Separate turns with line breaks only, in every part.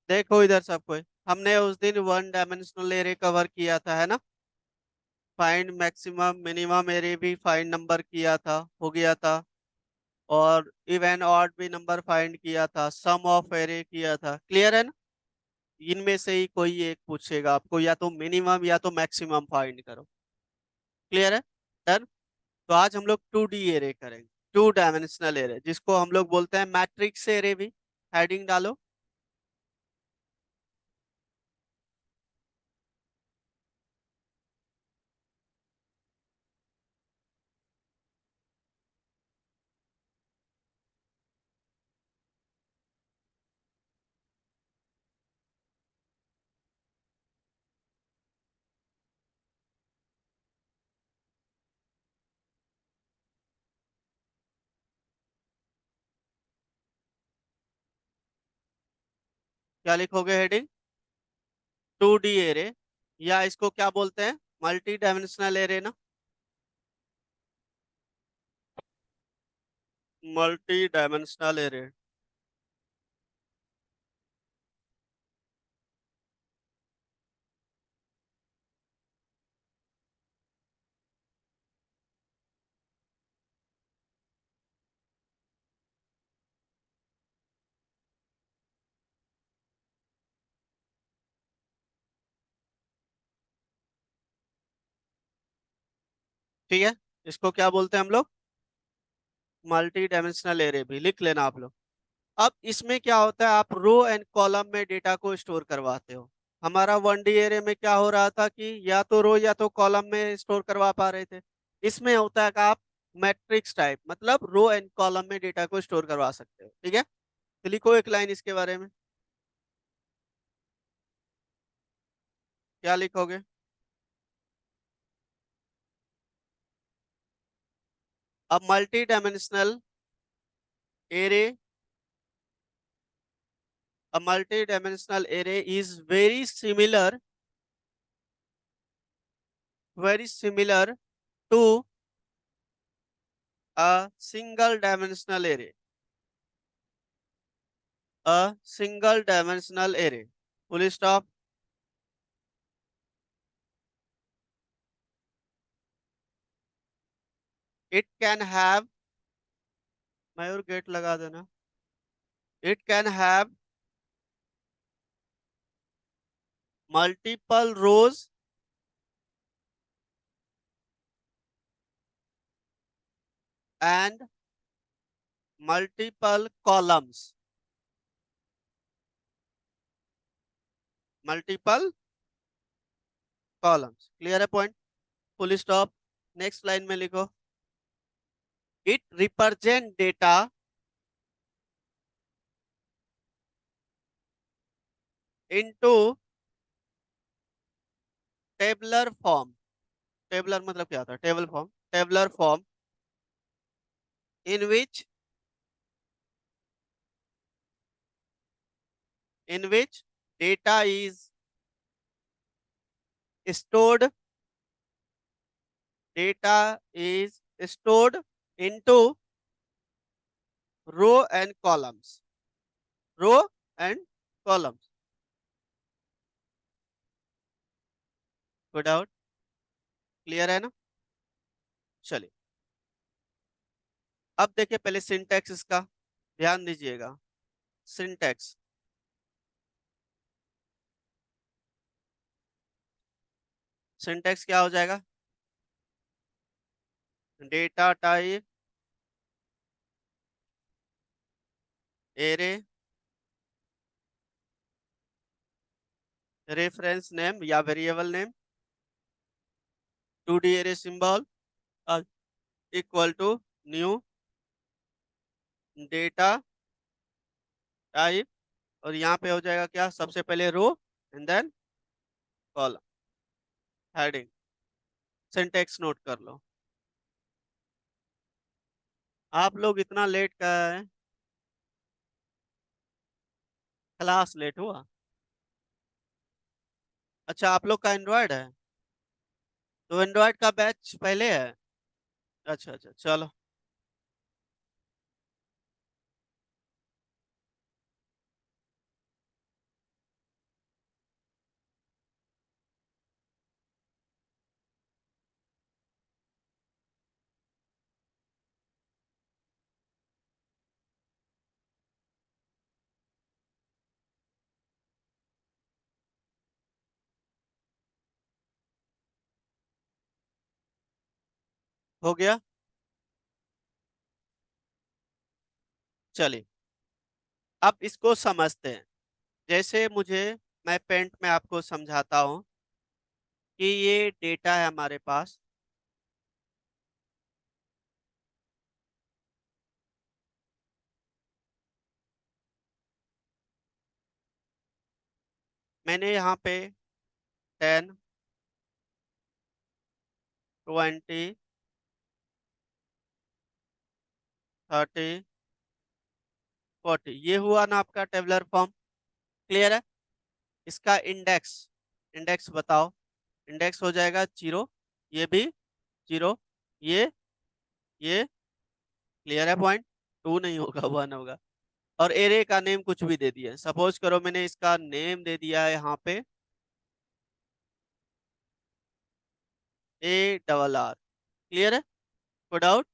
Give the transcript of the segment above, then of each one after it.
देखो इधर सब कोई, हमने उस दिन वन डायमेंशनल एरे कवर किया था, है ना। फाइंड मैक्सिमम मिनिमम एरे भी फाइंड नंबर किया था, हो गया था। और इवन ऑड भी नंबर फाइंड किया था, सम ऑफ एरे किया था, क्लियर है ना। इनमें से ही कोई एक पूछेगा आपको, या तो मिनिमम या तो मैक्सिमम फाइंड करो। क्लियर है। डन। तो आज हम लोग 2D एरे करेंगे, 2 डायमेंशनल एरे, जिसको हम लोग बोलते हैं मैट्रिक्स एरे भी। हेडिंग डालो। क्या लिखोगे हेडिंग? 2D एरे, या इसको क्या बोलते हैं, मल्टी डायमेंशनल एरे ना। Multi dimensional array. ठीक है, इसको क्या बोलते हैं हम लोग, मल्टी डायमेंशनल एरे भी लिख लेना आप लोग। अब इसमें क्या होता है, आप रो एंड कॉलम में डेटा को स्टोर करवाते हो। हमारा 1D एरे में क्या हो रहा था कि या तो रो या तो कॉलम में स्टोर करवा पा रहे थे। इसमें होता है कि आप मैट्रिक्स टाइप, मतलब रो एंड कॉलम में डेटा को स्टोर करवा सकते हो। ठीक है, तो लिखो एक लाइन इसके बारे में। क्या लिखोगे? अब multi dimensional array, a multi-dimensional array is very similar to a single dimensional array. A single dimensional array. Full stop. It can have, Mayur gate लगा देना। It can have multiple rows and multiple columns. Multiple columns. Clear है point? Full stop. Next line में लिखो। It represent data into tabular form. Tabular मतलब क्या होता है, table form, tabular form in which in which data is stored, data is stored into row and columns, row and columns। Good out, clear है ना। चलिए, अब देखिए पहले सिंटैक्स इसका, ध्यान दीजिएगा। सिंटैक्स, सिंटैक्स क्या हो जाएगा, data type array reference name या variable name, 2D array symbol equal to new data type, और यहाँ पे हो जाएगा क्या, सबसे पहले row and then column. Heading, syntax note कर लो। आप लोग इतना लेट का है, क्लास लेट हुआ। अच्छा, आप लोग का एंड्रॉयड है, तो एंड्रॉयड का बैच पहले है। अच्छा अच्छा, चलो। हो गया। चलिए अब इसको समझते हैं। जैसे मैं पेंट में आपको समझाता हूँ कि ये डेटा है हमारे पास। मैंने यहाँ पे 10, 20, 30, 40 ये हुआ ना आपका टेबलर फॉर्म। क्लियर है? इसका इंडेक्स, इंडेक्स बताओ। इंडेक्स हो जाएगा 0, ये भी 0, ये क्लियर है पॉइंट। 2 नहीं होगा, 1 होगा। और एरे का नेम कुछ भी दे दिया, सपोज करो मैंने इसका नेम दे दिया है यहाँ पे ARR। क्लियर है? कोई डाउट?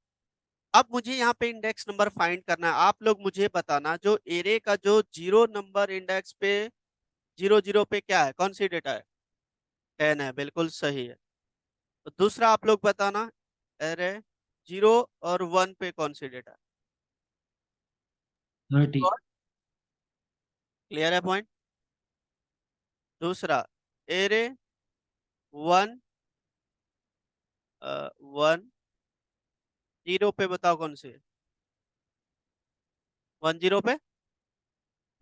अब मुझे यहाँ पे इंडेक्स नंबर फाइंड करना है। आप लोग मुझे बताना जो एरे का जो 0 नंबर इंडेक्स पे 0 0 पे क्या है, कौन सी डेटा है? 10 है, बिल्कुल सही है। तो दूसरा आप लोग बताना एरे 0 और 1 पे कौन सी डेटा है?
30।
क्लियर है पॉइंट? दूसरा एरे 1, 1 0 पे बताओ कौन सी है? 1 0 पे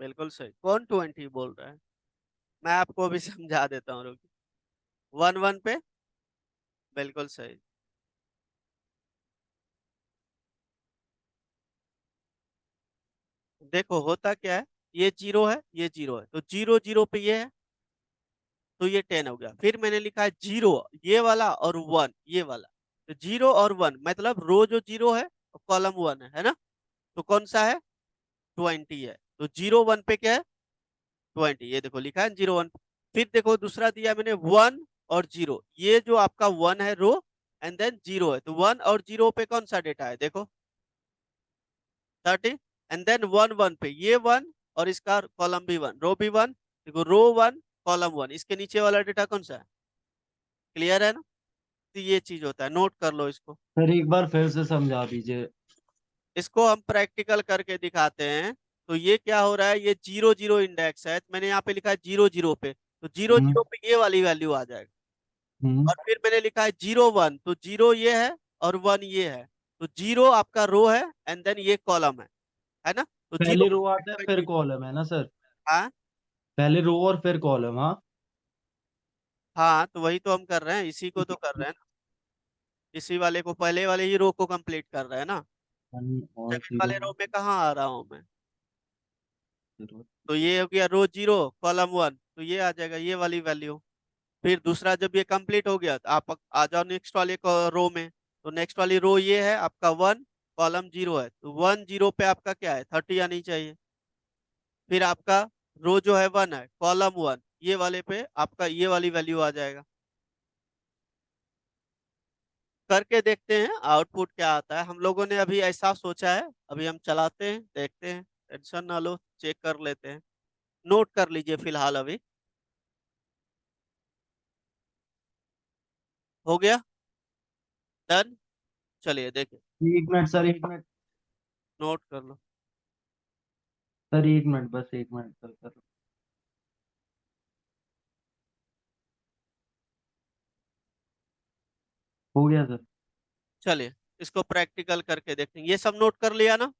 बिल्कुल सही। कौन 20 बोल रहा है? मैं आपको अभी समझा देता हूँ, रुकिए। 1 1 पे बिल्कुल सही। देखो होता क्या है, ये 0 है, ये 0 है, तो 0 0 पे ये है, तो ये 10 हो गया। फिर मैंने लिखा है 0 ये वाला और 1 ये वाला। तो 0 और 1 मतलब रो जो 0 है और कॉलम 1 है ना? तो कौन सा है? 20 है। तो 0 1 पे क्या है? 20। ये देखो लिखा है 0 1। फिर देखो दूसरा दिया मैंने 1 और 0, ये जो आपका 1 है रो, एंड देन 0 है, तो 1 और 0 पे कौन सा डेटा है? देखो 30। एंड देन 1 1 पे ये 1 और इसका कॉलम भी 1, रो भी 1। देखो रो 1 कॉलम 1, इसके नीचे वाला डेटा कौन सा है? क्लियर है ना? तो ये चीज होता है, नोट कर लो इसको।
सर एक बार फिर से समझा दीजिए।
इसको हम प्रैक्टिकल करके दिखाते हैं। तो ये क्या हो रहा है, ये 0 0 इंडेक्स है, तो मैंने यहाँ पे लिखा है 0 0 पे, तो 0
हम्म
0 पे ये वाली वैल्यू आ जाएगा।
हम्म।
और फिर मैंने लिखा है 0 1, तो 0 ये है और 1 ये है, तो 0 आपका रो है एंड देन ये कॉलम है ना? तो 0
पहले रो आता है फिर कॉलम है ना सर?
हाँ
पहले रो और फिर कॉलम, हाँ।
हाँ, तो वही तो हम कर रहे हैं, इसी को तो कर रहे हैं ना। इसी वाले को, पहले वाले ही रो को कंप्लीट कर रहे हैं ना।
1 और
सेकंड
0।
वाले रो में कहाँ आ रहा हूँ मैं? तो ये हो गया रो 0 कॉलम 1, तो ये आ जाएगा ये वाली वैल्यू। फिर दूसरा जब ये कंप्लीट हो गया तो आप आ जाओ नेक्स्ट वाले रो में। तो नेक्स्ट वाली रो ये है आपका 1 कॉलम 0 है, तो 1 0 पे आपका क्या है? 30 आनी चाहिए। फिर आपका रो जो है 1 है, कॉलम 1 ये वाले पे आपका ये वाली वैल्यू आ जाएगा। करके देखते हैं आउटपुट क्या आता है। हम लोगों ने अभी ऐसा सोचा है, अभी हम चलाते हैं, देखते हैं। टेंशन ना लो, चेक कर लेते हैं। नोट कर लीजिए फिलहाल अभी। हो गया? डन। चलिए देखिए,
1 मिनट सर, 1 मिनट।
नोट कर लो।
सर 1 मिनट, बस 1 मिनट सर। हो गया सर।
चलिए इसको प्रैक्टिकल करके देखते हैं। ये सब नोट कर लिया ना?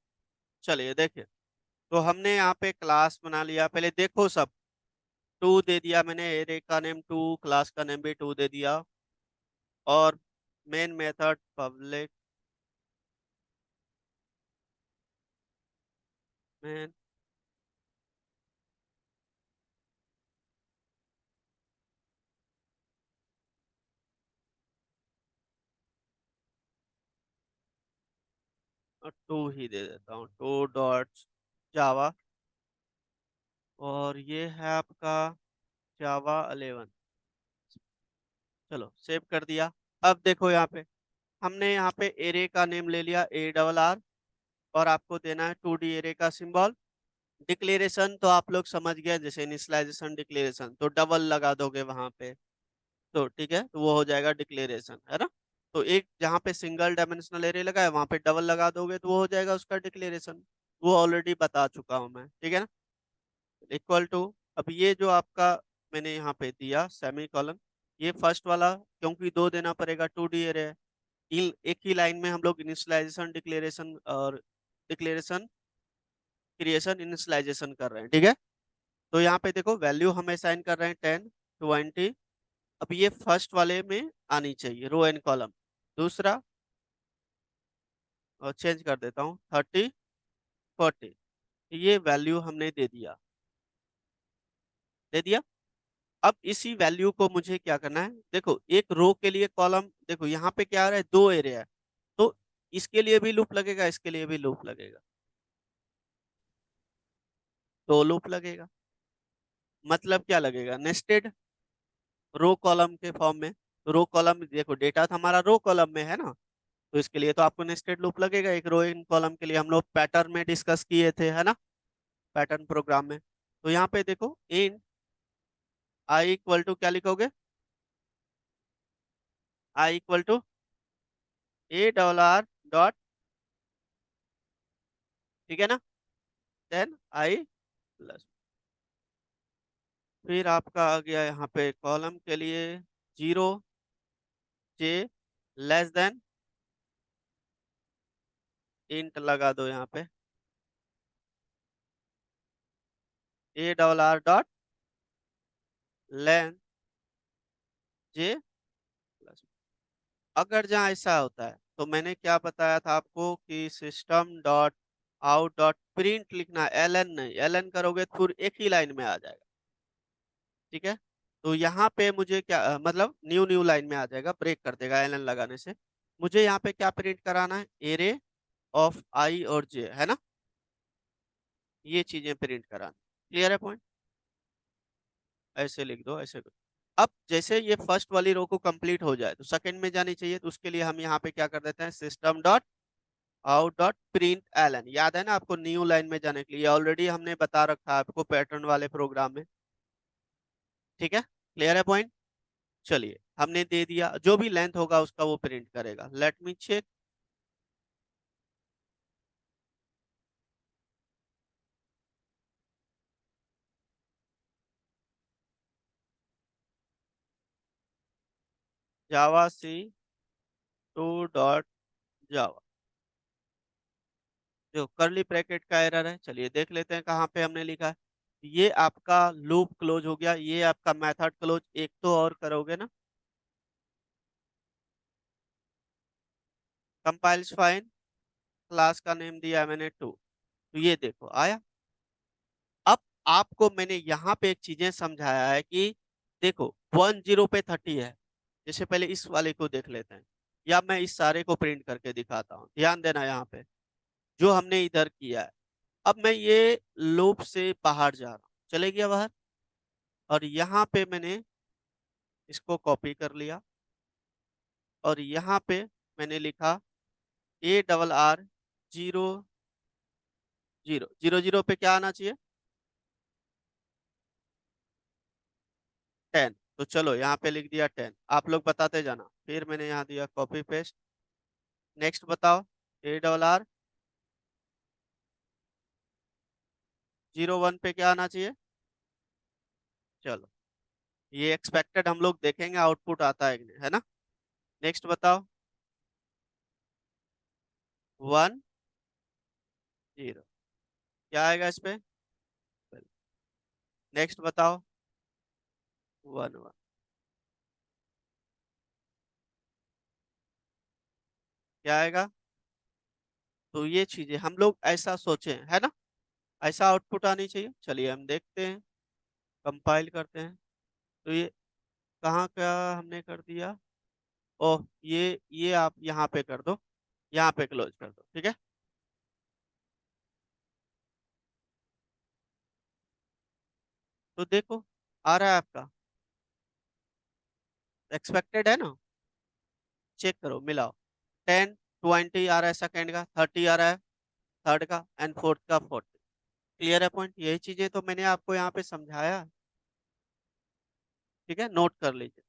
चलिए देखिए। तो हमने यहाँ पे क्लास बना लिया, पहले देखो सब। 2 दे दिया मैंने, एरे का नेम 2, क्लास का नेम भी 2 दे दिया। और मेन मेथड पब्लिक मेन, और 2 ही दे देता हूँ, 2 डॉट जावा। और ये है आपका जावा 11। चलो सेव कर दिया। अब देखो यहाँ पे हमने यहाँ पे एरे का नेम ले लिया ARR, और आपको देना है 2D एरे का सिंबल। डिक्लेरेशन तो आप लोग समझ गए, जैसे इनिशियलाइजेशन डिक्लेरेशन, तो डबल लगा दोगे वहां पे, तो ठीक है, तो वो हो जाएगा डिक्लेरेशन, है ना? तो एक जहाँ पे सिंगल डायमेंशनल एरे लगा है वहां पे डबल लगा दोगे तो वो हो जाएगा उसका डिक्लेरेशन। वो ऑलरेडी बता चुका हूं मैं, ठीक है ना। इक्वल टू, अब ये जो आपका मैंने यहाँ पे दिया सेमी कॉलन, ये फर्स्ट वाला क्योंकि दो देना पड़ेगा, 2D एरे है। एक ही लाइन में हम लोग इनिशियलाइजेशन डिक्लेरेशन और डिक्लेरेशन क्रिएशन इनिशियलाइजेशन कर रहे हैं, ठीक है। तो यहाँ पे देखो वैल्यू हम असाइन कर रहे हैं 10, 20। अब ये फर्स्ट वाले में आनी चाहिए, रो एंड कॉलम। दूसरा, और चेंज कर देता हूँ, 30, 40। ये वैल्यू हमने दे दिया, दे दिया। अब इसी वैल्यू को मुझे क्या करना है, देखो एक रो के लिए कॉलम, देखो यहाँ पे क्या आ रहा है, दो एरिया है। तो इसके लिए भी लूप लगेगा, इसके लिए भी लूप लगेगा, दो लूप लगेगा। मतलब क्या लगेगा, नेस्टेड रो कॉलम के फॉर्म में। रो कॉलम देखो, डेटा तो हमारा रो कॉलम में है ना, तो इसके लिए तो आपको नेस्टेड लूप लगेगा। एक रो इन कॉलम के लिए हम लोग पैटर्न में डिस्कस किए थे, है ना, पैटर्न प्रोग्राम में। तो यहाँ पे देखो इन आई इक्वल टू क्या लिखोगे, आई इक्वल टू $, ठीक है ना, देन आई प्लस, फिर आपका आ गया यहाँ पे कॉलम के लिए 0 j लेस देन, इंट लगा दो यहाँ पे $, लेन j प्लस। अगर जहाँ ऐसा होता है तो मैंने क्या बताया था आपको कि system dot out dot print लिखना, एल एन नहीं, एल एन करोगे तो फिर एक ही लाइन में आ जाएगा, ठीक है। तो यहाँ पे मुझे क्या मतलब न्यू न्यू लाइन में आ जाएगा, ब्रेक कर देगा एल एन लगाने से। मुझे यहाँ पे क्या प्रिंट कराना है, एरे ऑफ आई और जे, है ना, ये चीजें प्रिंट कराना। क्लियर है पॉइंट, ऐसे लिख दो, ऐसे करो। अब जैसे ये फर्स्ट वाली रो को कंप्लीट हो जाए तो सेकंड में जानी चाहिए, तो उसके लिए हम यहाँ पे क्या कर देते हैं, system dot out dot println. याद है ना आपको, न्यू लाइन में जाने के लिए ऑलरेडी हमने बता रखा है आपको पैटर्न वाले प्रोग्राम में, ठीक है। क्लियर है पॉइंट, चलिए हमने दे दिया, जो भी लेंथ होगा उसका वो प्रिंट करेगा। लेट मी चेक, जावा सी 2.java, जो करली ब्रैकेट का एरर है, चलिए देख लेते हैं कहाँ पे हमने लिखा है। ये आपका लूप क्लोज हो गया, ये आपका मेथड क्लोज, एक तो और करोगे ना, कंपाइल्स फाइन, क्लास का नेम दिया मैंने 2। तो ये देखो आया। अब आपको मैंने यहाँ पे एक चीजें समझाया है कि देखो 10 पे 30 है। जैसे पहले इस वाले को देख लेते हैं, या मैं इस सारे को प्रिंट करके दिखाता हूँ, ध्यान देना यहाँ पे जो हमने इधर किया है। अब मैं ये लूप से बाहर जा रहा हूँ, चले गया बाहर, और यहाँ पे मैंने इसको कॉपी कर लिया, और यहाँ पे मैंने लिखा ARR 0 0 0 0 पे क्या आना चाहिए, 10। तो चलो यहाँ पे लिख दिया 10, आप लोग बताते जाना, फिर मैंने यहाँ दिया कॉपी पेस्ट। नेक्स्ट बताओ, $, 0 1 पे क्या आना चाहिए, चलो ये एक्सपेक्टेड हम लोग देखेंगे आउटपुट आता है कि नहीं, है ना। नेक्स्ट बताओ, 1 0, क्या आएगा इस पे, नेक्स्ट बताओ, 1 1, क्या आएगा। तो ये चीजें हम लोग ऐसा सोचें, है ना, ऐसा आउटपुट आनी चाहिए। चलिए हम देखते हैं, कंपाइल करते हैं। तो ये कहाँ का हमने कर दिया, ओह ये आप यहाँ पे कर दो, यहाँ पे क्लोज कर दो, ठीक है। तो देखो आ रहा है आपका, एक्सपेक्टेड है ना, चेक करो मिलाओ, 10 20 आ रहा है सेकंड का, 30 आ रहा है थर्ड का, एंड फोर्थ का 40। क्लियर है पॉइंट, यही चीजें तो मैंने आपको यहाँ पे समझाया, ठीक है, नोट कर लीजिए।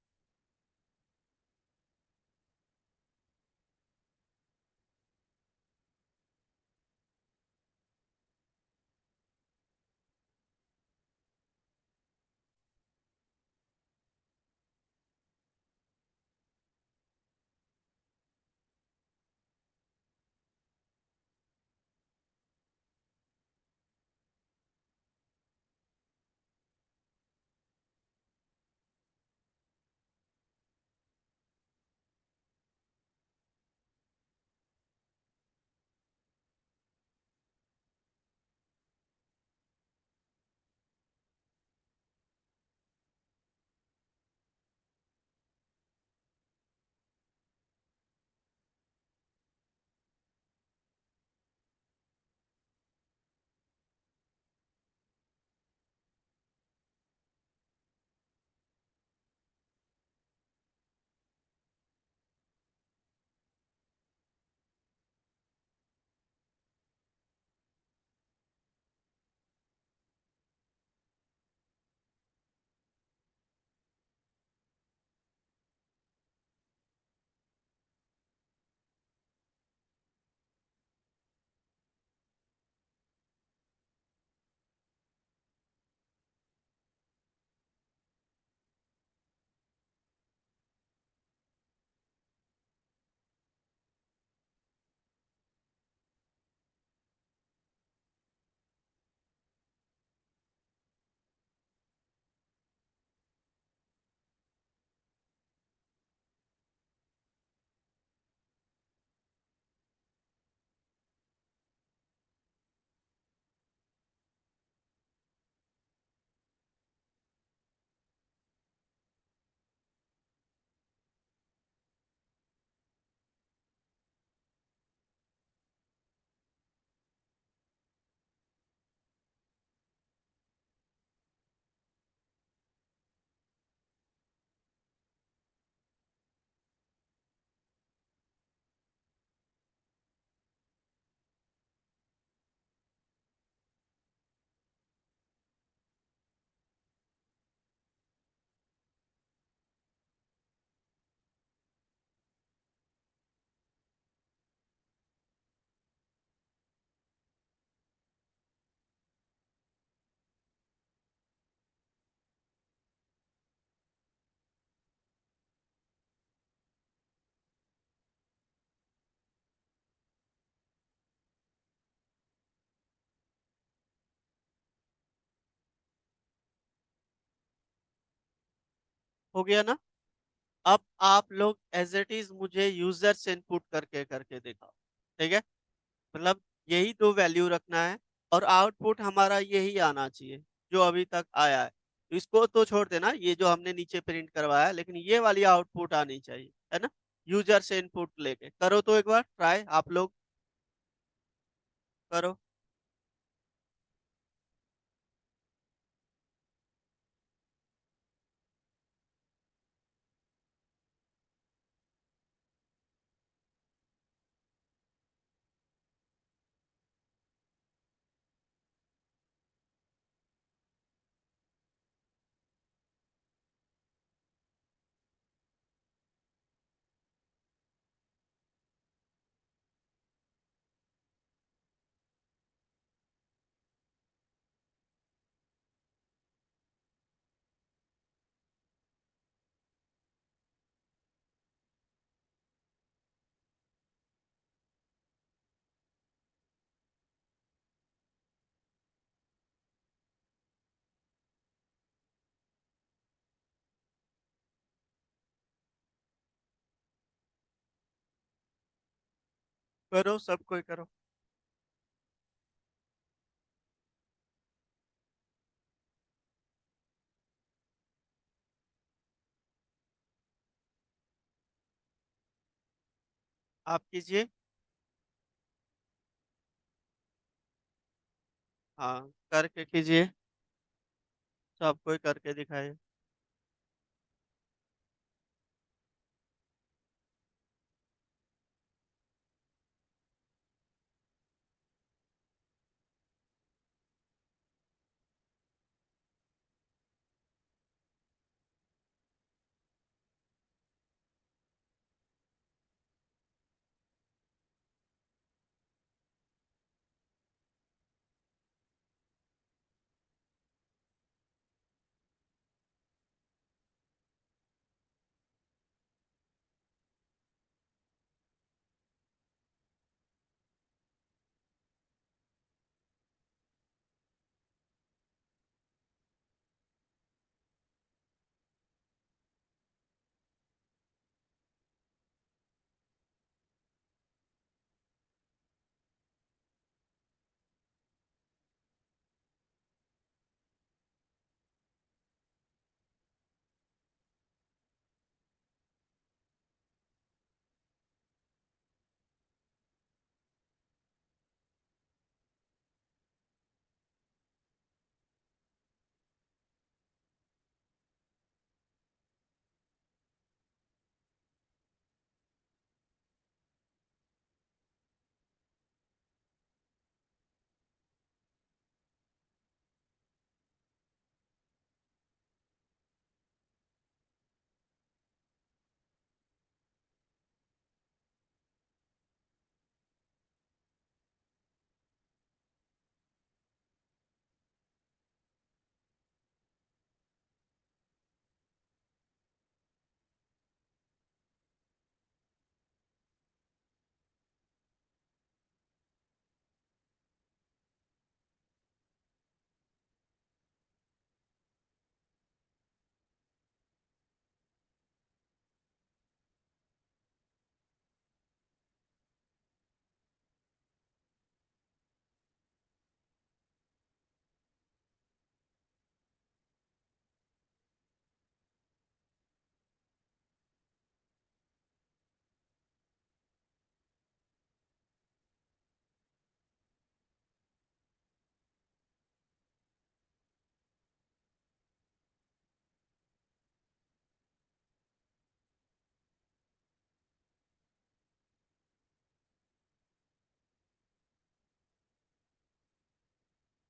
हो गया ना। अब आप लोग एज इट इज मुझे यूजर्स इनपुट करके करके दिखाओ। ठीक है, मतलब यही तो वैल्यू रखना है, और आउटपुट हमारा यही आना चाहिए जो अभी तक आया है। तो इसको तो छोड़ देना, ये जो हमने नीचे प्रिंट करवाया है, लेकिन ये वाली आउटपुट आनी चाहिए, है ना। यूजर से इनपुट लेके करो तो एक बार ट्राई आप लोग करो। करो सब कोई करो। आप कीजिए। हाँ, करके कीजिए, सब कोई करके दिखाए।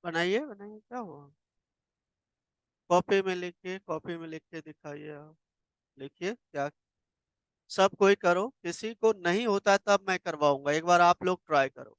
बनाइए बनाइए, क्या हुआ। कॉपी में लिखिए, कॉपी में लिख के दिखाइए आप। लिखिए क्या। सब कोई करो, किसी को नहीं होता तब मैं करवाऊंगा, एक बार आप लोग ट्राई करो।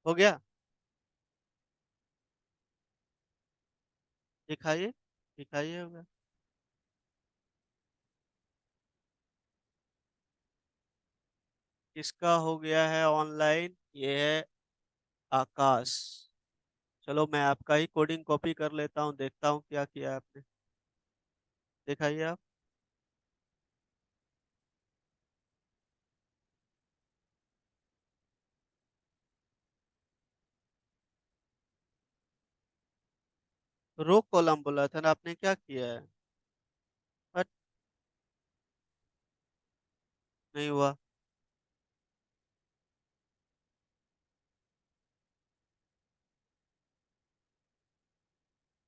हो गया? दिखाइए, दिखाइए, हो गया। किसका हो गया है ऑनलाइन? ये है आकाश। चलो मैं आपका ही कोडिंग कॉपी कर लेता हूँ, देखता हूँ क्या किया है आपने। दिखाइए आप। रो कॉलम बोला था ना आपने, क्या किया है? बट नहीं हुआ।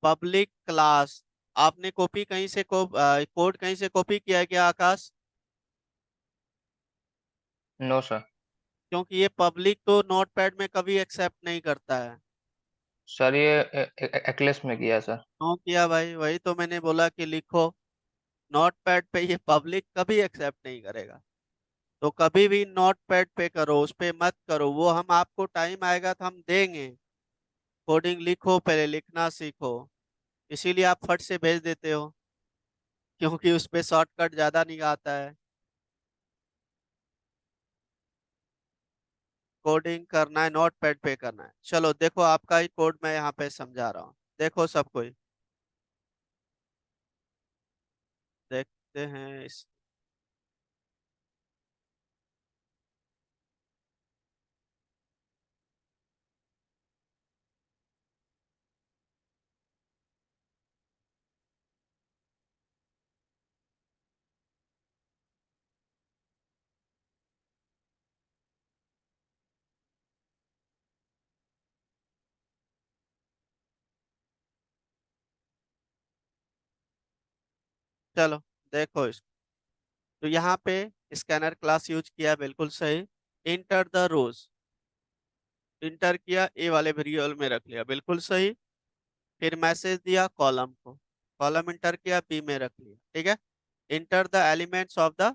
Public class. आपने कॉपी कहीं से कोड कहीं से कॉपी किया है क्या आकाश?
No sir.
क्योंकि ये पब्लिक तो नोटपैड में कभी एक्सेप्ट नहीं करता है।
सर ये एक्लेस में किया है सर।
क्यों किया भाई? वही तो मैंने बोला कि लिखो। नोटपैड पे ये पब्लिक कभी एक्सेप्ट नहीं करेगा। तो कभी भी नोटपैड पे करो, उस पे मत करो। वो हम आपको टाइम आएगा तो हम देंगे। कोडिंग लिखो, पहले लिखना सीखो। इसीलिए आप फट से भेज देते हो, क्योंकि उस पे शॉर्टकट ज्यादा नहीं आता है। कोडिंग करना है नोटपैड पे करना है। चलो देखो, आपका ही कोड मैं यहाँ पे समझा रहा हूँ। देखो सब कोई, देखते हैं इस। चलो देखो इसको। तो यहाँ पे स्कैनर क्लास यूज किया, बिल्कुल सही। इंटर द रोज, इंटर किया, ए वाले वेरिएबल में रख लिया, बिल्कुल सही। फिर मैसेज दिया कॉलम को, कॉलम इंटर किया, बी में रख लिया, ठीक है। Enter the elements of the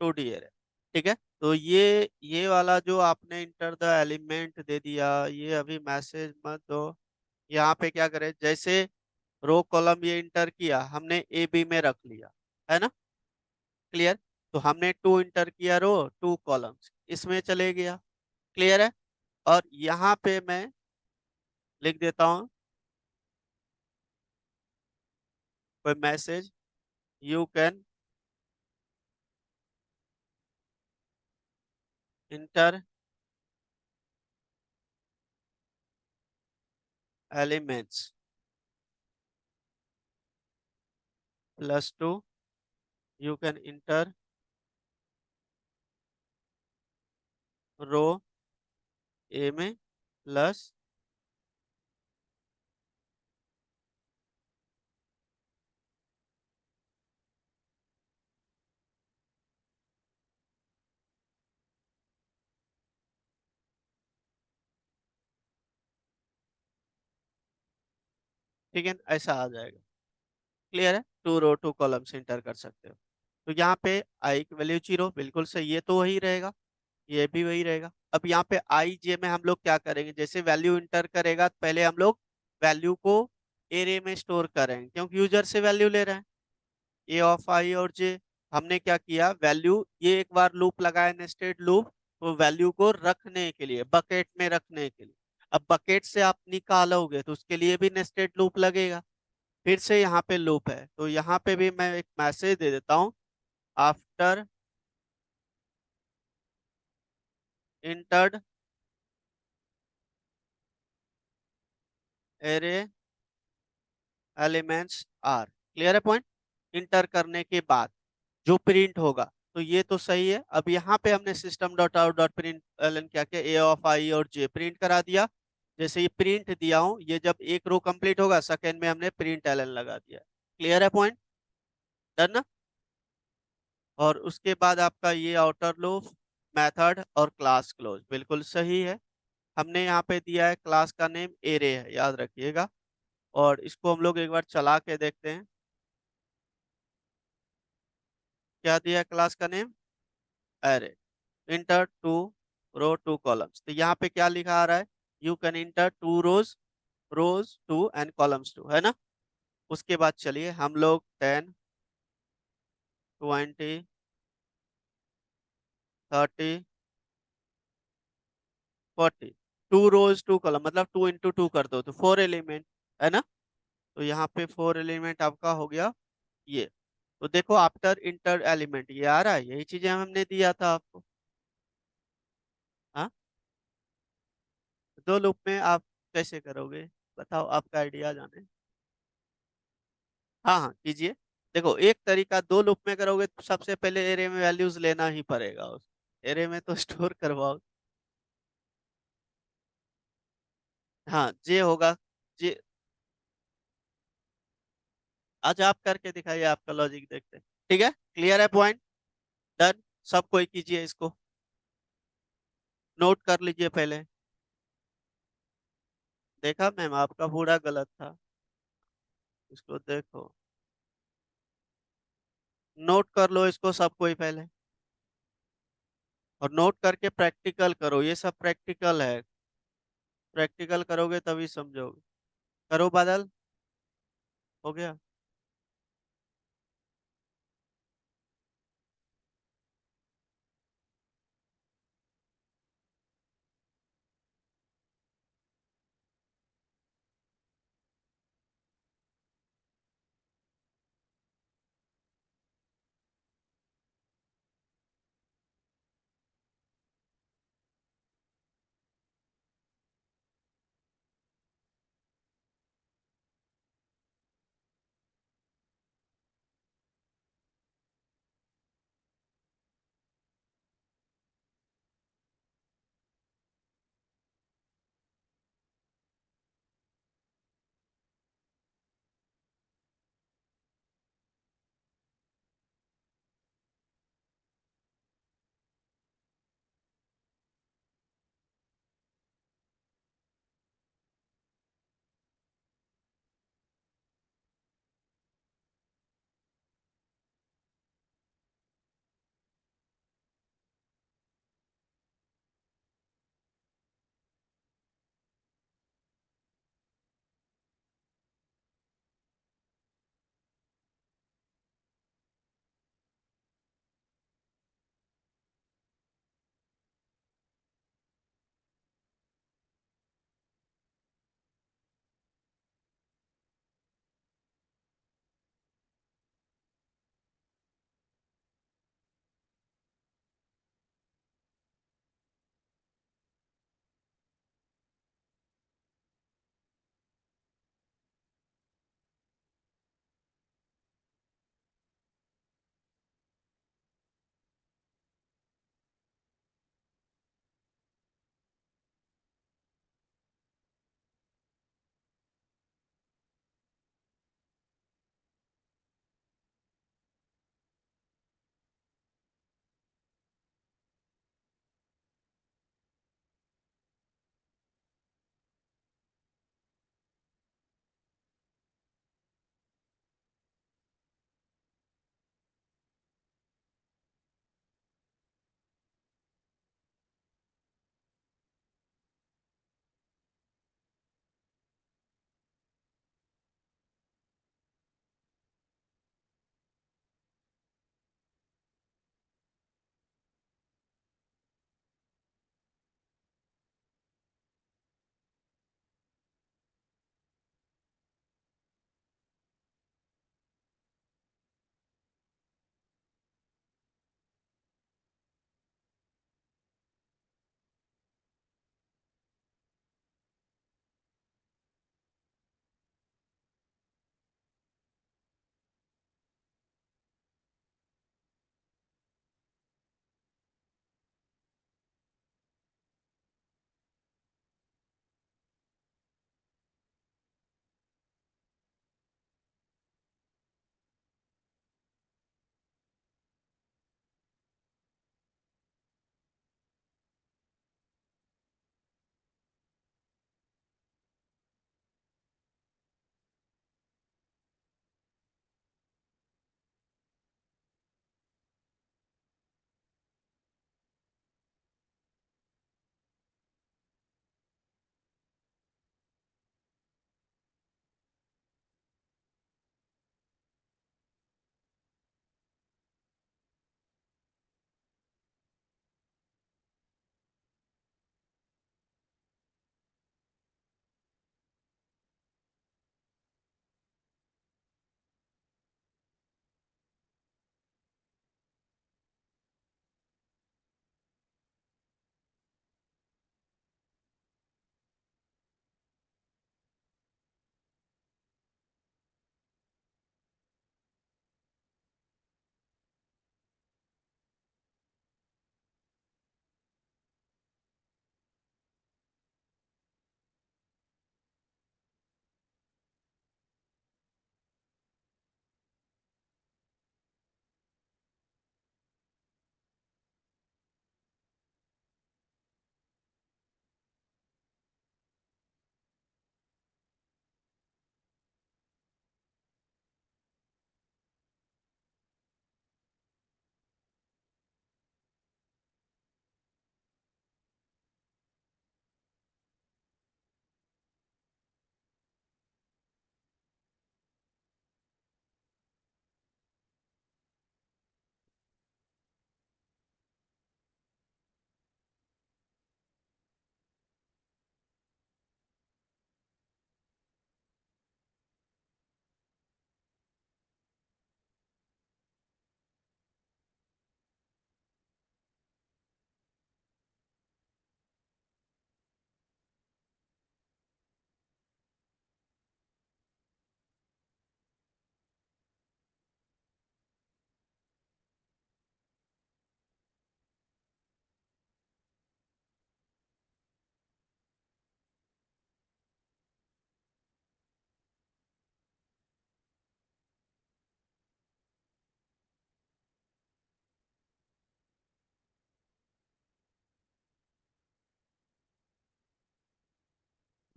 2D array, ठीक है। तो ये वाला जो आपने इंटर द एलिमेंट दे दिया, ये अभी मैसेज मत दो। यहाँ पे क्या करें, जैसे रो कॉलम ये इंटर किया हमने, ए बी में रख लिया, है ना? क्लियर? तो हमने टू इंटर किया, रो टू कॉलम्स इसमें चले गया। क्लियर है? और यहाँ पे मैं लिख देता हूँ कोई message, you can enter elements +2, you can enter row ए में प्लस। ठीक है, ऐसा आ जाएगा। क्लियर है? Two row two columns enter कर सकते हो। तो यहाँ पे आई की वैल्यू 0, बिल्कुल सही, ये तो वही रहेगा, ये भी वही रहेगा। अब यहाँ पे आई जे में हम लोग क्या करेंगे, जैसे वैल्यू इंटर करेगा तो पहले हम लोग वैल्यू को एरे में स्टोर करेंगे, क्योंकि यूजर से वैल्यू ले रहे हैं। ए ऑफ आई और जे, हमने क्या किया, वैल्यू ये एक बार लूप लगाया, नेस्टेड लूप, तो वैल्यू को रखने के लिए, बकेट में रखने के लिए। अब बकेट से आप निकालोगे तो उसके लिए भी नेस्टेड लूप लगेगा। फिर से यहाँ पे लूप है, तो यहाँ पे भी मैं एक मैसेज दे देता हूँ, after entered array elements are. Clear है पॉइंट? इंटर करने के बाद जो प्रिंट होगा, तो ये तो सही है। अब यहाँ पे हमने system dot out dot println क्या किया, ए ऑफ आई और जे प्रिंट करा दिया। जैसे ये प्रिंट दिया हूँ, ये जब एक रो कंप्लीट होगा, सेकेंड में हमने प्रिंट एलन लगा दिया। क्लियर है पॉइंट? डन ना? और उसके बाद आपका ये आउटर लूप, मेथड और क्लास क्लोज, बिल्कुल सही है। हमने यहाँ पे दिया है क्लास का नेम एरे है, याद रखिएगा। और इसको हम लोग एक बार चला के देखते हैं, क्या दिया है क्लास का name, array. Enter two row two columns. तो यहाँ पे क्या लिखा आ रहा है, you can enter two rows, rows two and columns two, है ना। उसके बाद चलिए हम लोग 10, 20, 30, 40, टू रोज टू कॉलम मतलब 2 into 2 कर दो तो 4 एलिमेंट, है ना। तो यहाँ पे 4 एलिमेंट आपका हो गया ये। तो देखो आफ्टर इंटर एलिमेंट ये आ रहा है, यही चीजें हमने दिया था आपको। हाँ, दो लूप में आप कैसे करोगे, बताओ, आपका आइडिया जाने। हाँ हाँ कीजिए। देखो एक तरीका, दो लूप में करोगे तो सबसे पहले एरे में वैल्यूज लेना ही पड़ेगा, उस एरे में तो स्टोर करवाओ। हाँ जे होगा, जे। आज आप करके दिखाइए, आपका लॉजिक देखते हैं। ठीक है, क्लियर है पॉइंट, डन। सब कोई कीजिए इसको, नोट कर लीजिए पहले। देखा मैम, आपका पूरा गलत था, इसको देखो, नोट कर लो इसको सब कोई पहले, और नोट करके प्रैक्टिकल करो, ये सब प्रैक्टिकल है, प्रैक्टिकल करोगे तभी समझोगे। करो बादल, हो गया।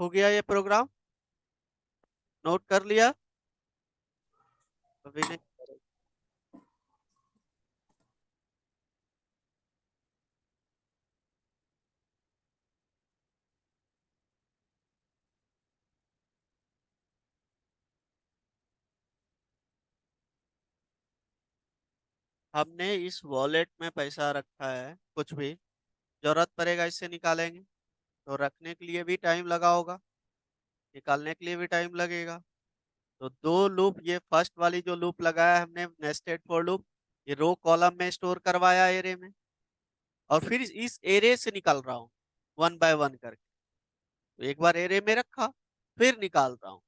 हो गया ये प्रोग्राम, नोट कर लिया? अभी नहीं करो। हमने इस वॉलेट में पैसा रखा है, कुछ भी जरूरत पड़ेगा इससे निकालेंगे, तो रखने के लिए भी टाइम लगा होगा, निकालने के लिए भी टाइम लगेगा। तो दो लूप, ये फर्स्ट वाली जो लूप लगाया हमने नेस्टेड फॉर लूप, ये रो कॉलम में स्टोर करवाया एरे में, और फिर इस एरे से निकाल रहा हूँ वन बाय वन करके। तो एक बार एरे में रखा, फिर निकाल रहा हूँ।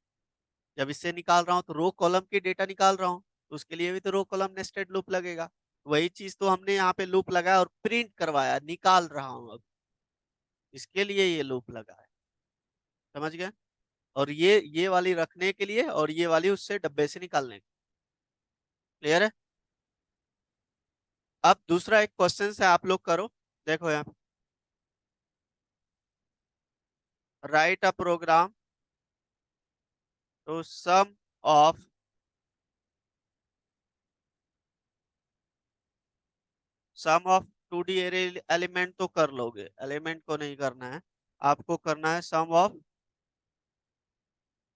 जब इससे निकाल रहा हूँ तो रो कॉलम की डेटा निकाल रहा हूँ, तो उसके लिए भी तो रो कॉलम नेस्टेड लूप लगेगा। वही चीज तो हमने यहाँ पे लूप लगाया और प्रिंट करवाया, निकाल रहा हूँ अब, इसके लिए ये लूप लगा है। समझ गए? और ये वाली रखने के लिए, और ये वाली उससे डब्बे से निकालने के। क्लियर है? अब दूसरा एक क्वेश्चन से आप लोग करो, देखो यहाँ, write a program to sum of sum of 2D array element, तो कर लोगे, एलिमेंट को नहीं करना है, आपको करना है सम ऑफ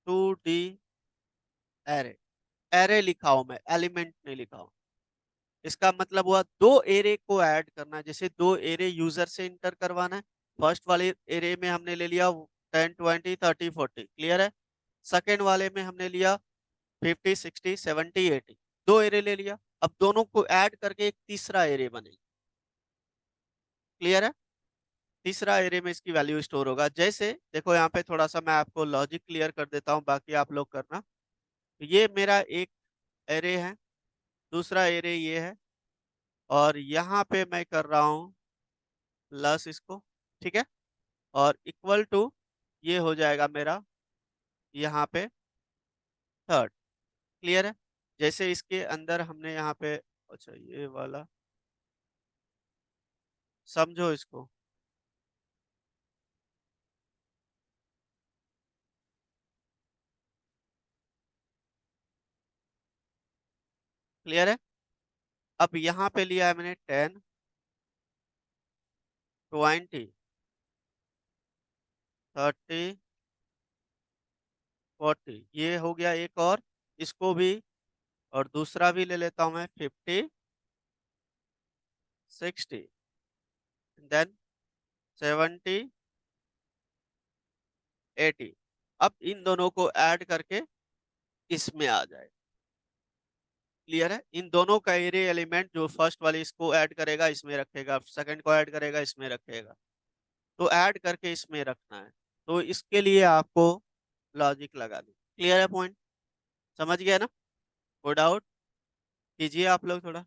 2D एरे। एरे लिखा हूं मैं, एलिमेंट नहीं लिखा हूं। इसका मतलब हुआ दो एरे को ऐड करना, जैसे दो एरे यूजर से इंटर करवाना है। फर्स्ट वाले एरे में हमने ले लिया 10 20 30 40, क्लियर है? सेकेंड वाले में हमने लिया 50 60 70 80, दो एरे ले लिया। अब दोनों को ऐड करके एक तीसरा एरे बनेगा, क्लियर है? तीसरा एरे में इसकी वैल्यू स्टोर होगा। जैसे देखो यहाँ पे थोड़ा सा मैं आपको लॉजिक क्लियर कर देता हूँ, बाकी आप लोग करना। तो ये मेरा एक एरे है, दूसरा एरे ये है, और यहाँ पे मैं कर रहा हूँ प्लस इसको, ठीक है, और इक्वल टू ये हो जाएगा मेरा यहाँ पे थर्ड। क्लियर है? जैसे इसके अंदर हमने यहाँ पे, अच्छा ये वाला समझो इसको। क्लियर है? अब यहाँ पे लिया है मैंने 10 20 30 40, ये हो गया एक, और इसको भी, और दूसरा भी ले लेता हूं मैं 50 60, देन 70 80। अब इन दोनों को ऐड करके इसमें आ जाए। क्लियर है? इन दोनों का एरे एलिमेंट, जो फर्स्ट वाली इसको ऐड करेगा इसमें रखेगा, सेकंड को ऐड करेगा इसमें रखेगा, तो ऐड करके इसमें रखना है। तो इसके लिए आपको लॉजिक लगा दी। क्लियर है पॉइंट? समझ गया ना? कोई डाउट कीजिए आप लोग थोड़ा।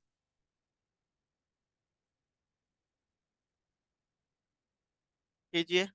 कीजिए।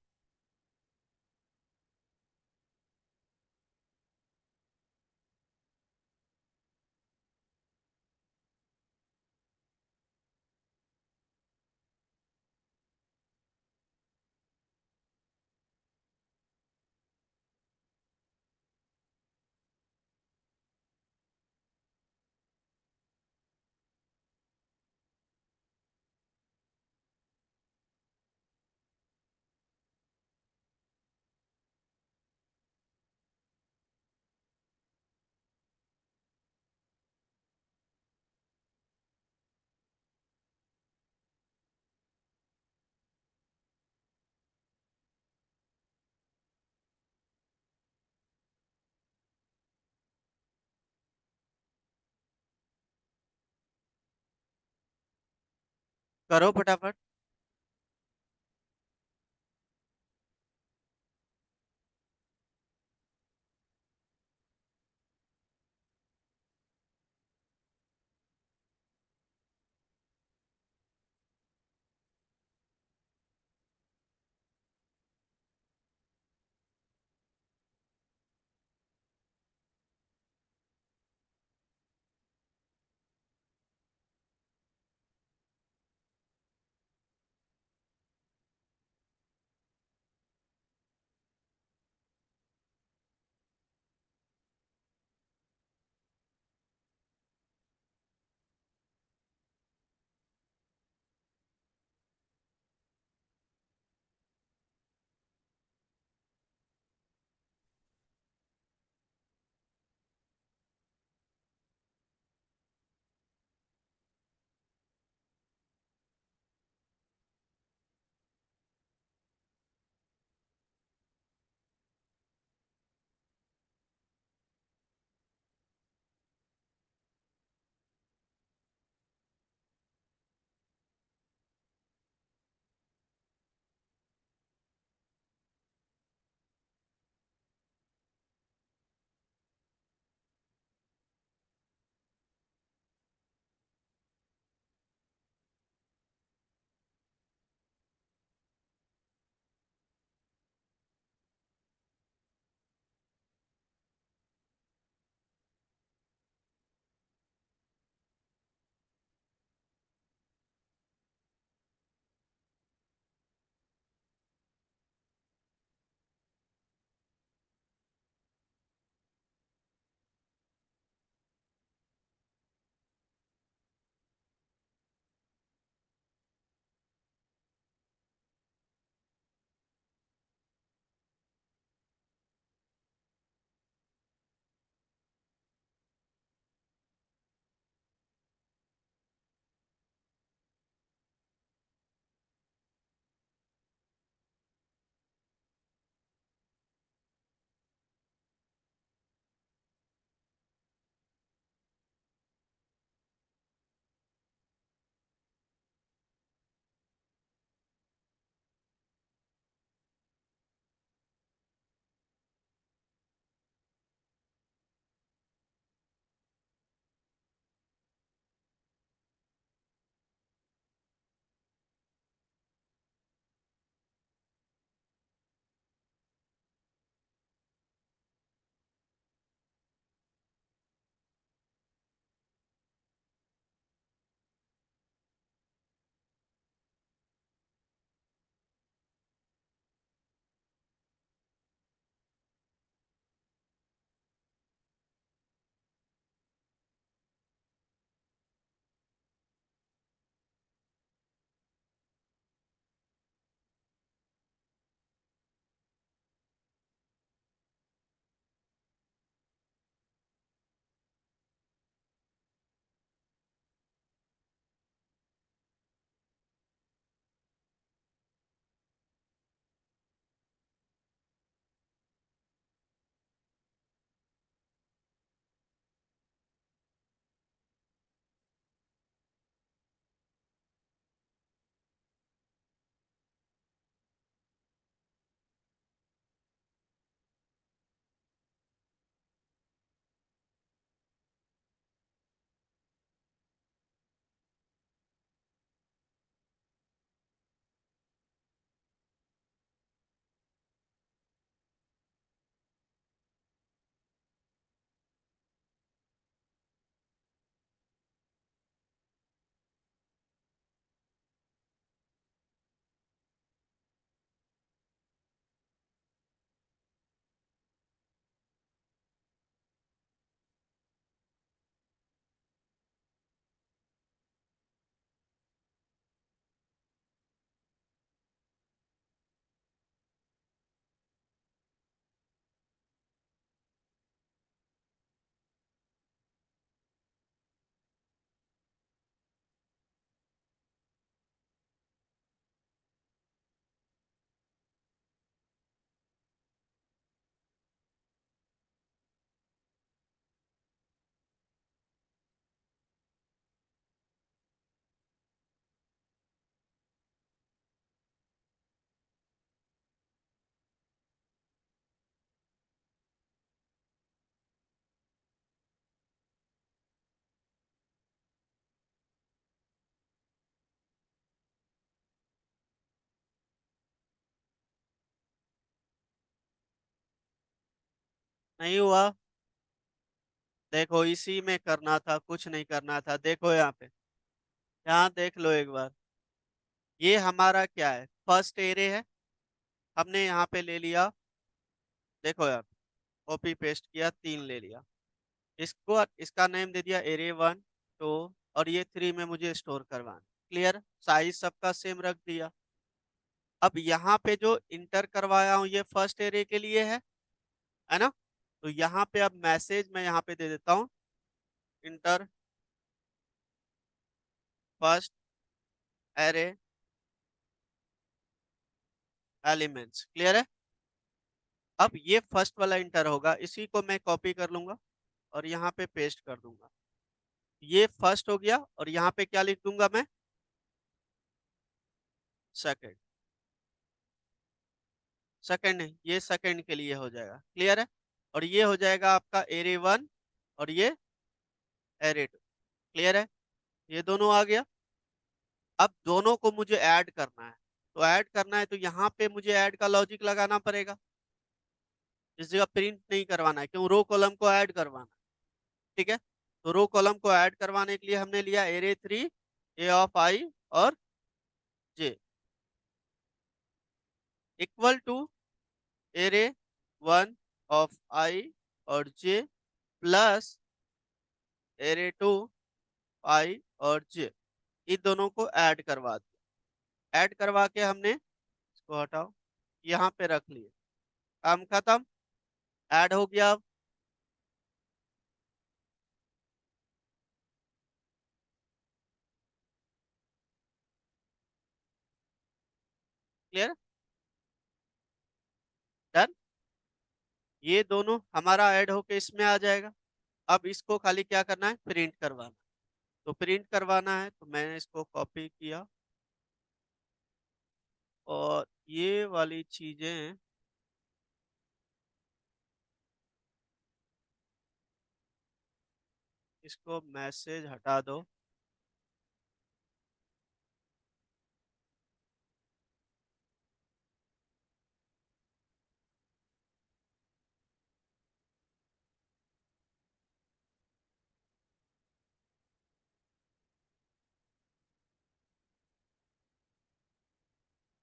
करो फटाफट। नहीं हुआ। देखो इसी में करना था, कुछ नहीं करना था। देखो यहाँ पे, यहाँ देख लो एक बार। ये हमारा क्या है, फर्स्ट एरे है। हमने यहाँ पे ले लिया, देखो यार, कॉपी पेस्ट किया, 3 ले लिया। इसको, इसका नेम दे दिया एरे 1, 2 और ये 3 में मुझे स्टोर करवाना। क्लियर, साइज सबका सेम रख दिया। अब यहाँ पे जो इंटर करवाया हूँ ये फर्स्ट एरे के लिए है ना। तो यहाँ पे अब मैसेज मैं यहाँ पे दे देता हूँ, inter first array elements. Clear है। अब ये फर्स्ट वाला इंटर होगा, इसी को मैं कॉपी कर लूंगा और यहाँ पे पेस्ट कर दूंगा। ये फर्स्ट हो गया और यहाँ पे क्या लिख दूंगा मैं, सेकंड। सेकंड नहीं, ये सेकंड के लिए हो जाएगा। क्लियर है। और ये हो जाएगा आपका एरे 1 और ये एरे 2। क्लियर है, ये दोनों आ गया। अब दोनों को मुझे ऐड करना है, तो ऐड करना है तो यहाँ पे मुझे ऐड का लॉजिक लगाना पड़ेगा। इस जगह प्रिंट नहीं करवाना है, क्यों, रो कॉलम को ऐड करवाना है। ठीक है, तो रो कॉलम को ऐड करवाने के लिए हमने लिया एरे 3 ए ऑफ आई और J equal to array 1 of आई और जे प्लस एरे 2 आई और जे। इन दोनों को ऐड करवा दिया। ऐड करवा के हमने इसको हटाओ, यहाँ पे रख लिए, काम खत्म, ऐड हो गया। अब क्लियर, डन। ये दोनों हमारा ऐड होके इसमें आ जाएगा। अब इसको खाली क्या करना है, प्रिंट करवाना। तो प्रिंट करवाना है तो मैंने इसको कॉपी किया और ये वाली चीजें इसको मैसेज हटा दो।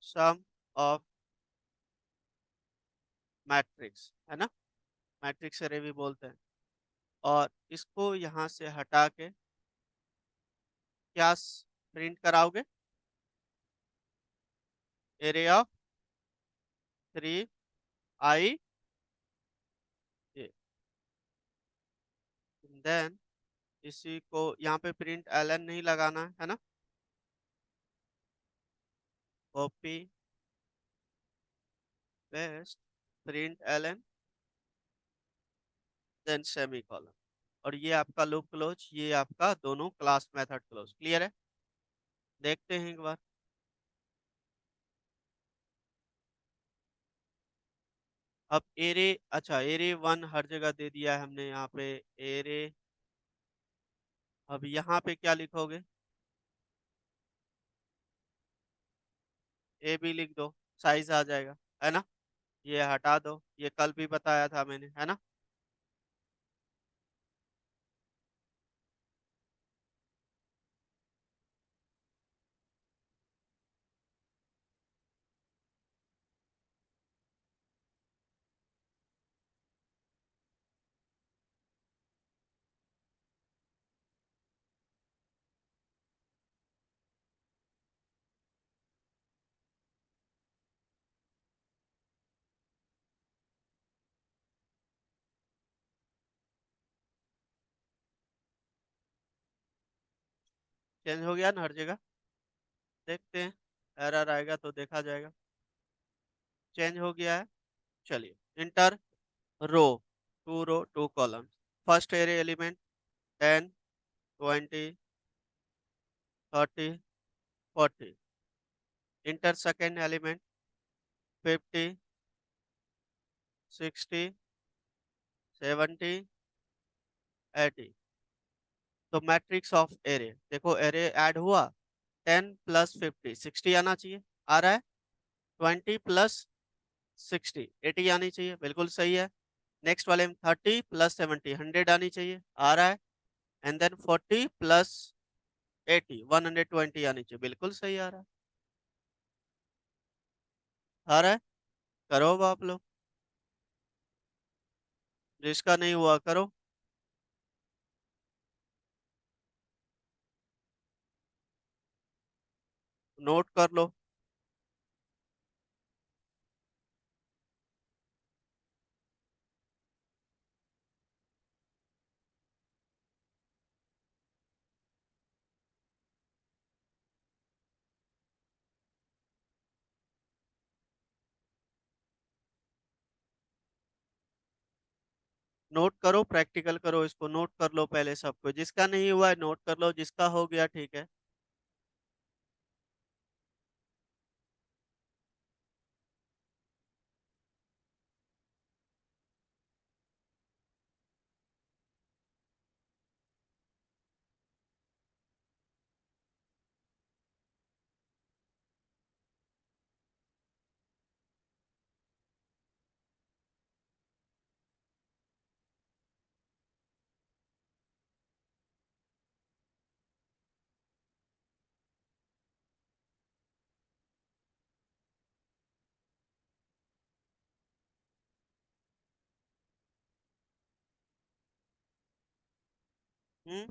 सम ऑफ मैट्रिक्स है ना, मैट्रिक्स अरे भी बोलते हैं। और इसको यहाँ से हटा के क्या प्रिंट कराओगे, एरे ऑफ 3 आई देन इसी को यहाँ पे प्रिंट एलन नहीं लगाना है ना, copy paste println then semicolon. और ये आपका लूप क्लोज, ये आपका दोनों क्लास मेथड क्लोज। क्लियर है, देखते हैं एक बार। अब एरे, अच्छा एरे 1 हर जगह दे दिया है हमने यहाँ पे एरे। अब यहाँ पे क्या लिखोगे, ए बी लिख दो, साइज आ जाएगा है ना। ये हटा दो, ये कल भी बताया था मैंने है ना। चेंज हो गया ना हर जगह, देखते हैं, एरर आएगा तो देखा जाएगा। चेंज हो गया है। चलिए, इंटर रो, 2 रो 2 column, first array element 10 20 30 40, inter second element 50 60 70 80। तो मैट्रिक्स ऑफ एरे, देखो एरे ऐड हुआ, 10 प्लस 50 60 आना चाहिए, आ रहा है। 20 प्लस 60 80 आनी चाहिए, बिल्कुल सही है। नेक्स्ट वाले में 30 + 70 100 आनी चाहिए, आ रहा है। एंड देन 40 + 80 120 आनी चाहिए, बिल्कुल सही आ रहा है। आ रहा है, करो अब आप लोग, जिसका नहीं हुआ करो। नोट कर लो। नोट करो, प्रैक्टिकल करो, इसको नोट कर लो पहले सबको, जिसका नहीं हुआ है नोट कर लो, जिसका हो गया ठीक है। हम्म।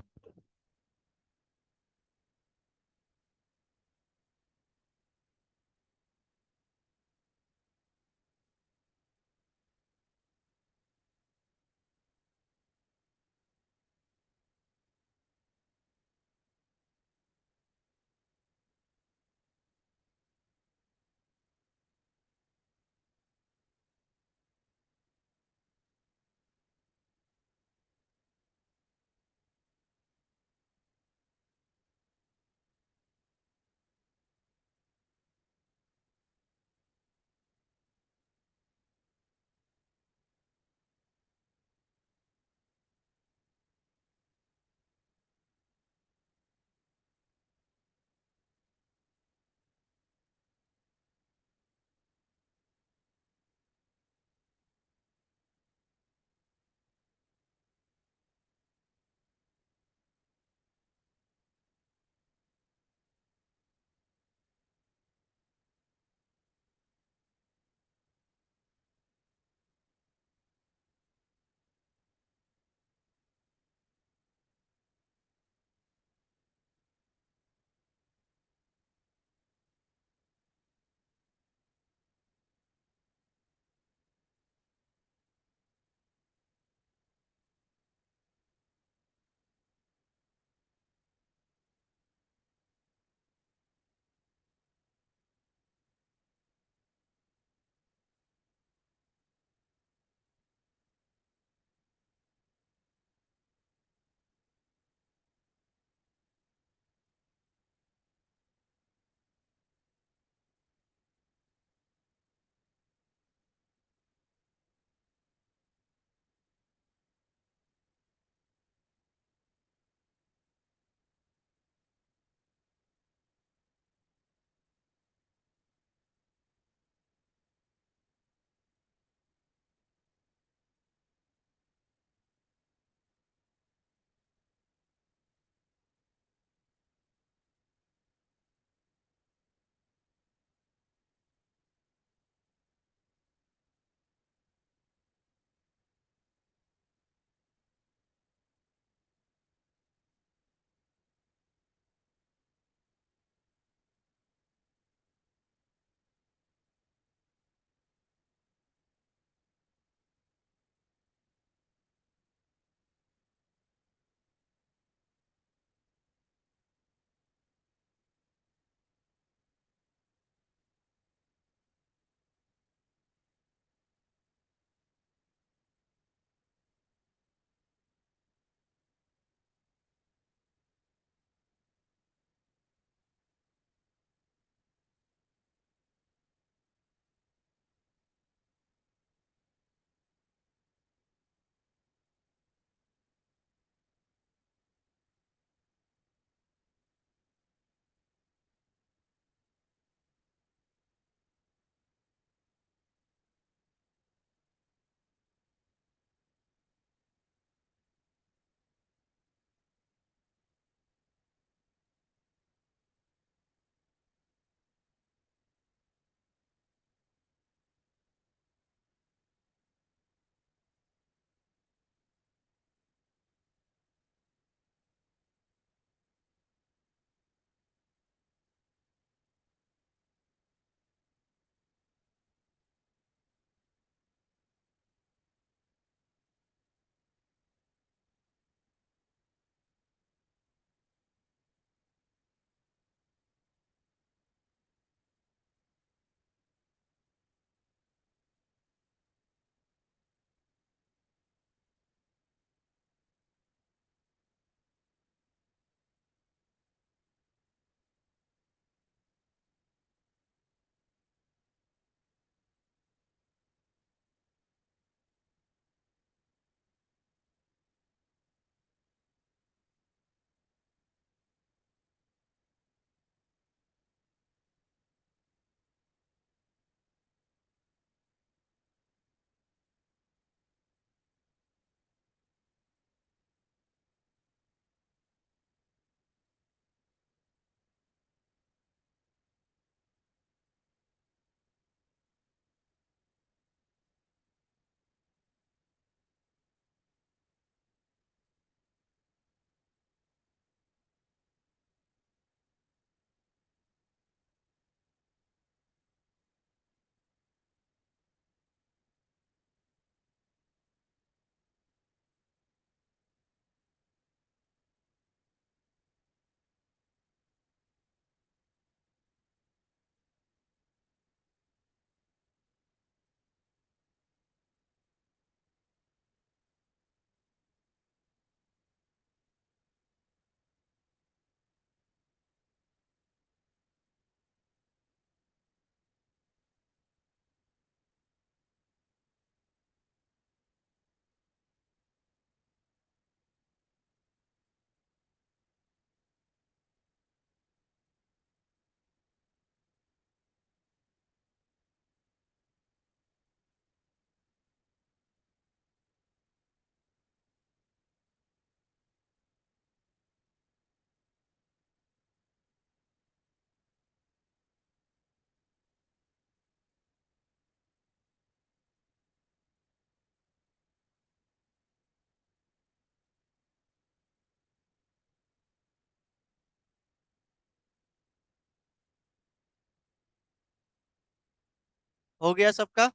हो गया सबका?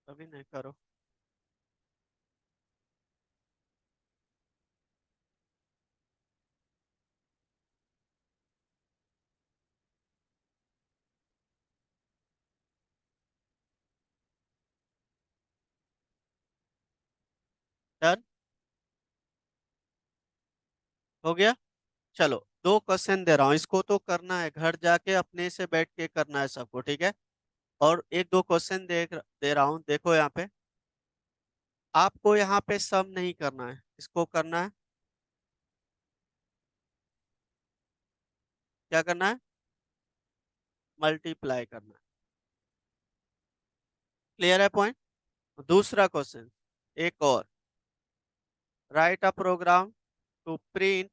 अभी नहीं करो। डन। हो गया। चलो, दो क्वेश्चन दे रहा हूँ, इसको तो करना है, घर जाके अपने से बैठ के करना है सबको, ठीक है? और एक दो क्वेश्चन दे रहा हूँ, देखो यहाँ पे। आपको यहाँ पे सम नहीं करना है, इसको करना है, क्या करना है? मल्टीप्लाई करना है। क्लियर है पॉइंट? दूसरा क्वेश्चन, एक और। Write a program to print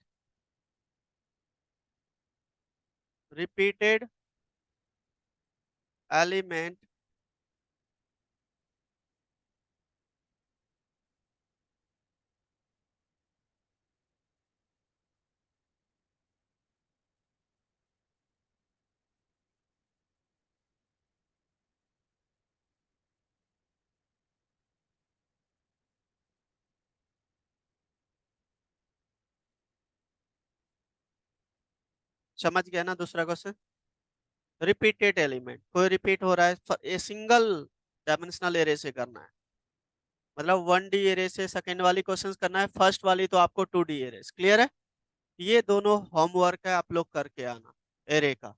repeated element समझ गया ना दूसरा क्वेश्चन? रिपीटेड एलिमेंट, कोई रिपीट हो रहा है, ये सिंगल डायमेंशनल एरे से करना है, मतलब 1D एरे से सेकेंड वाली क्वेश्चंस करना है, फर्स्ट वाली तो आपको 2D एरे। क्लियर है? ये दोनों होमवर्क है, आप लोग करके आना एरे का।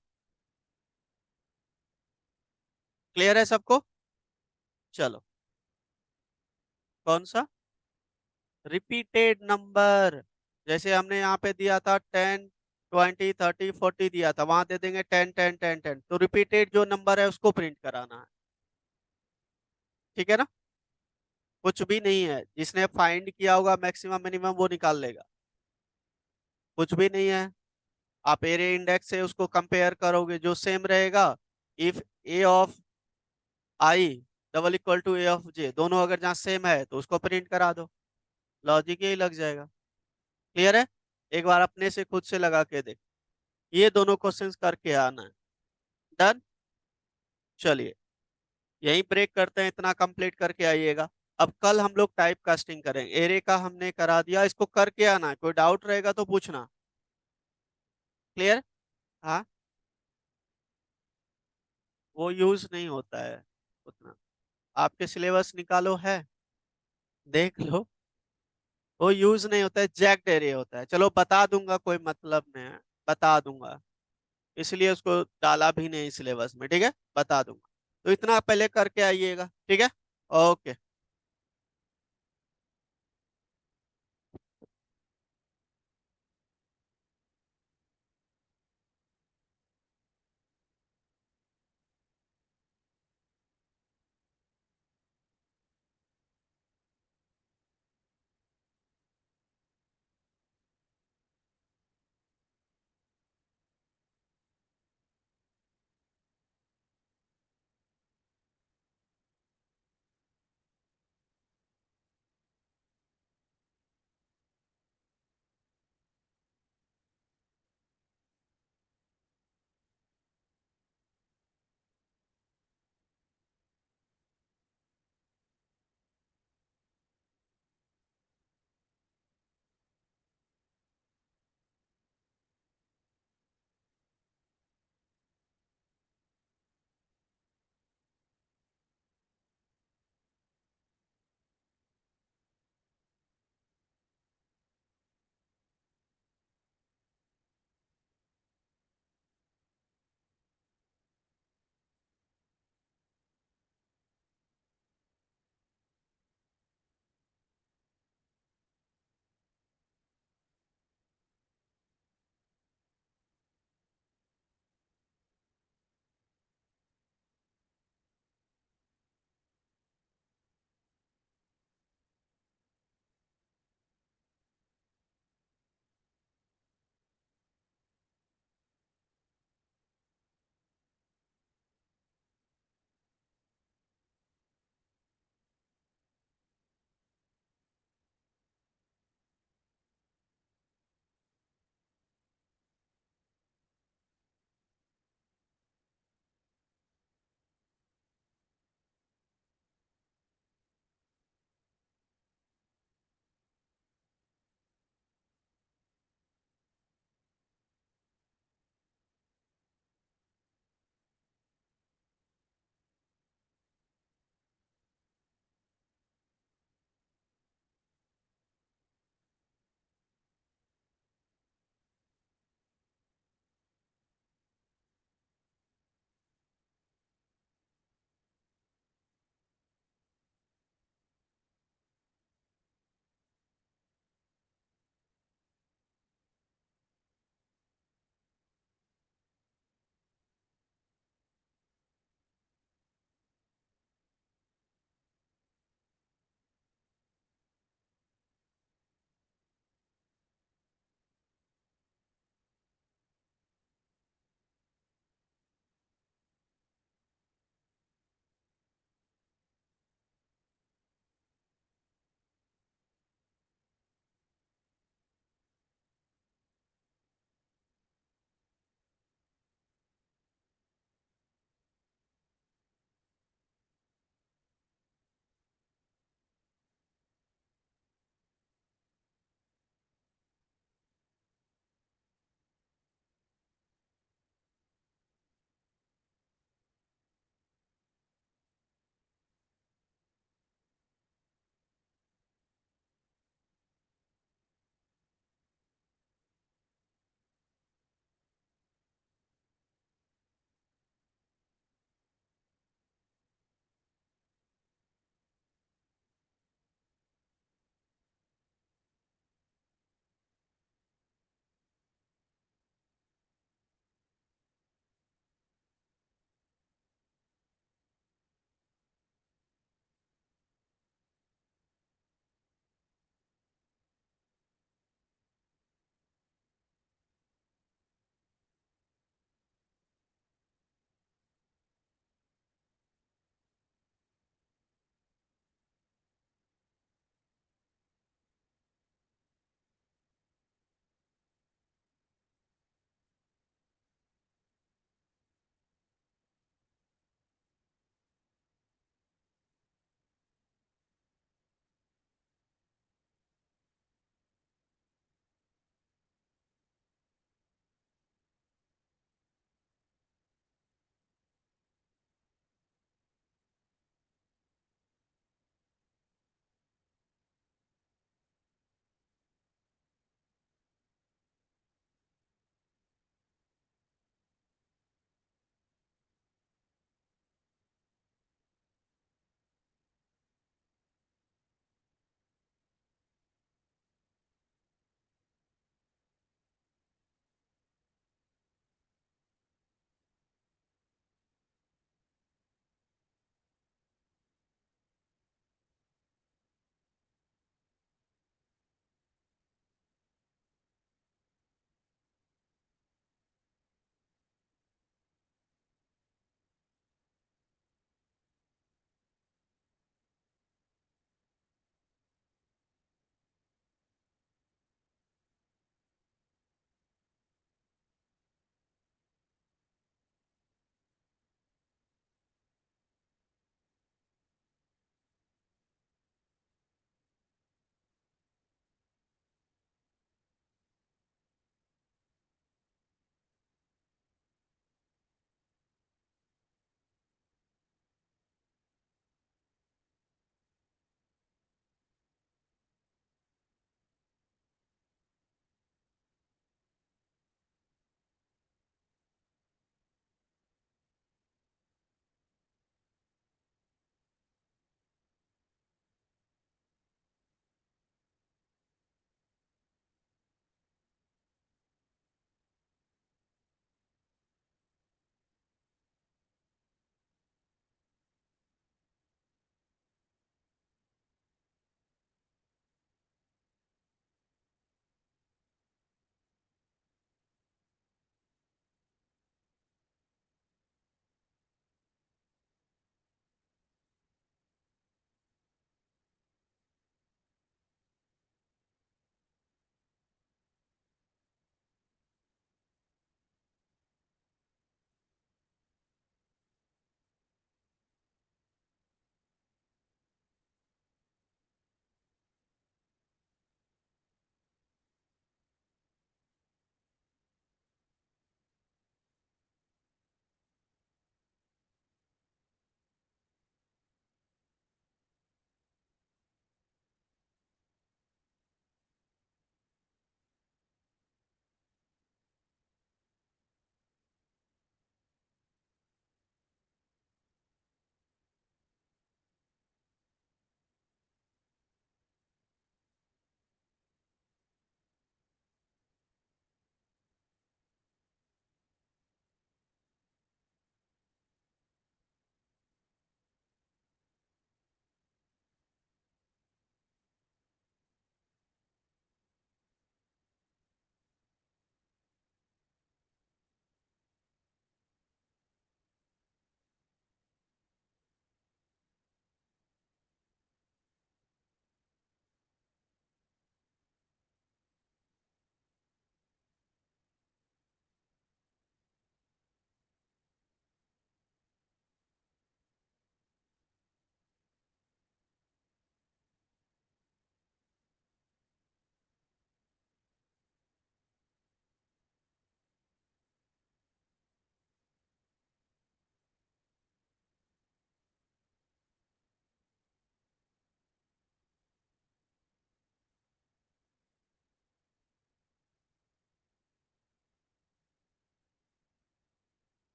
क्लियर है सबको? चलो, कौन सा? Repeated number. जैसे हमने यहाँ पे दिया था 10 20 30 40 दिया था, वहां दे देंगे 10 10 10 10, तो रिपीटेड जो नंबर है उसको प्रिंट कराना है। ठीक है ना? कुछ भी नहीं है, जिसने फाइंड किया होगा मैक्सिमम मिनिमम वो निकाल लेगा। कुछ भी नहीं है। आप एरे इंडेक्स से उसको कंपेयर करोगे, जो सेम रहेगा। If A of I double equal to A of J, दोनों अगर जहाँ सेम है तो उसको प्रिंट करा दो, लॉजिक यही लग जाएगा। क्लियर है? एक बार अपने से खुद से लगा के देख, ये दोनों क्वेश्चंस करके आना है। डन। चलिए, यही ब्रेक करते हैं, इतना कंप्लीट करके आइएगा। अब कल हम लोग टाइप कास्टिंग करेंगे, एरे का हमने करा दिया, इसको करके आना है, कोई डाउट रहेगा तो पूछना। क्लियर? हाँ, वो यूज नहीं होता है उतना। आपके सिलेबस निकालो है, देख लो, वो यूज नहीं होता है, जैक्ड एरे होता है। चलो बता दूंगा, कोई मतलब नहीं है, बता दूंगा, इसलिए उसको डाला भी नहीं सिलेबस में, ठीक है? बता दूंगा। तो इतना पहले करके आइएगा, ठीक है? ओके।